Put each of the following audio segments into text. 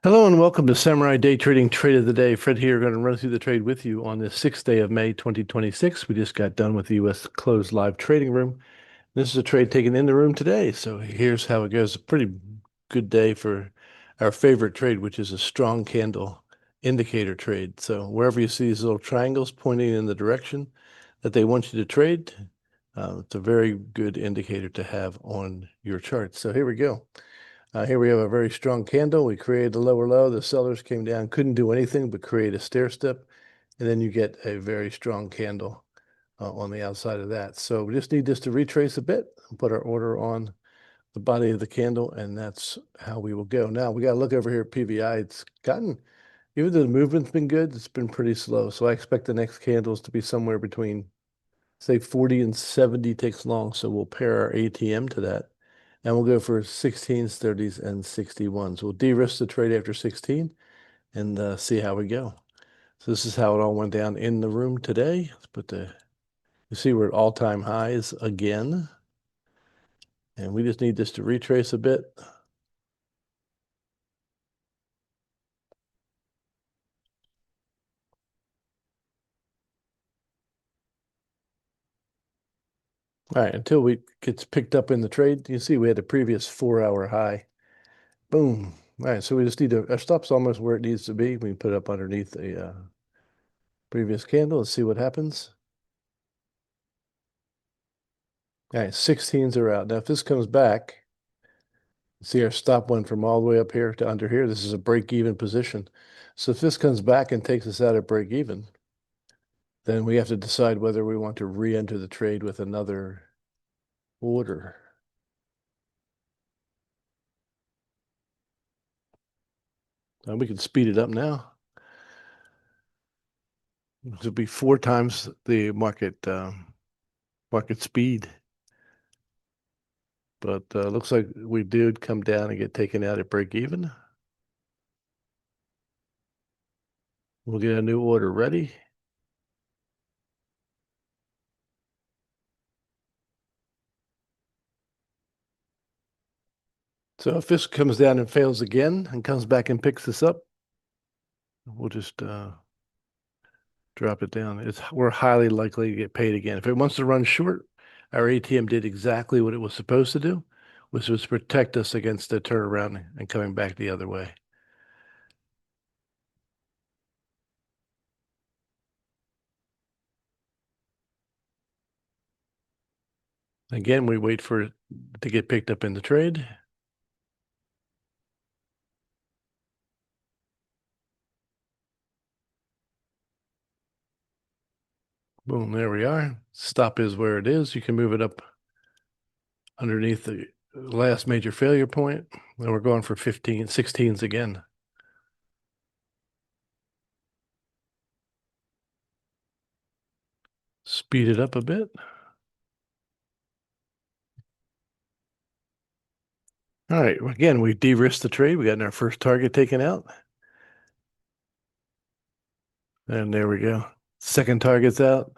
Hello and welcome to Samurai Day Trading Trade of the Day. Fred here, going to run through the trade with you on the 6th day of May 2026. We just got done with the U.S. closed live trading room. This is a trade taken in the room today. So here's how it goes. A pretty good day for our favorite trade, which is a strong candle indicator trade. So wherever you see these little triangles pointing in the direction that they want you to trade, it's a very good indicator to have on your chart. So here we go. Here we have a very strong candle. We created a lower low. The sellers came down, couldn't do anything but create a stair step. And then you get a very strong candle on the outside of that. So we just need this to retrace a bit and put our order on the body of the candle. And that's how we will go. Now we got to look over here at PVI. It's gotten, even though the movement's been good, it's been pretty slow. So I expect the next candles to be somewhere between, say, 40 and 70 ticks long. So we'll pair our ATM to that. And we'll go for 16s, 30s, and 61s. We'll de-risk the trade after 16 and see how we go. So this is how it all went down in the room today. Let's put you see we're at all-time highs again. And we just need this to retrace a bit. All right, until it gets picked up in the trade, you see we had a previous 4-hour high. Boom. All right, so we just need our stop's almost where it needs to be. We can put it up underneath the previous candle and see what happens. All right, 16s are out. Now, if this comes back, see our stop went from all the way up here to under here. This is a break-even position. So if this comes back and takes us out at break-even, then we have to decide whether we want to re-enter the trade with another order. And we can speed it up now. This would be 4 times the market speed. But looks like we did come down and get taken out at break-even. We'll get a new order ready. So if this comes down and fails again and comes back and picks this up, we'll just drop it down. We're highly likely to get paid again. If it wants to run short, our ATM did exactly what it was supposed to do, which was protect us against the turnaround and coming back the other way. Again, we wait for it to get picked up in the trade. Boom, there we are. Stop is where it is. You can move it up underneath the last major failure point. And we're going for 16s again. Speed it up a bit. All right, again, we de-risked the trade. We got our first target taken out. And there we go. Second target's out.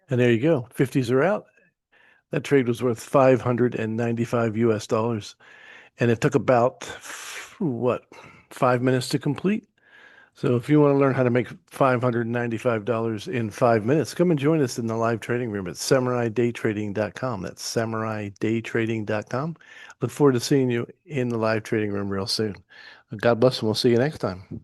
And there you go. 50s are out. That trade was worth 595 US dollars. And it took about, what, 5 minutes to complete? So if you want to learn how to make $595 in 5 minutes, come and join us in the live trading room at samuraidaytrading.com. That's samuraidaytrading.com. Look forward to seeing you in the live trading room real soon. God bless, and we'll see you next time.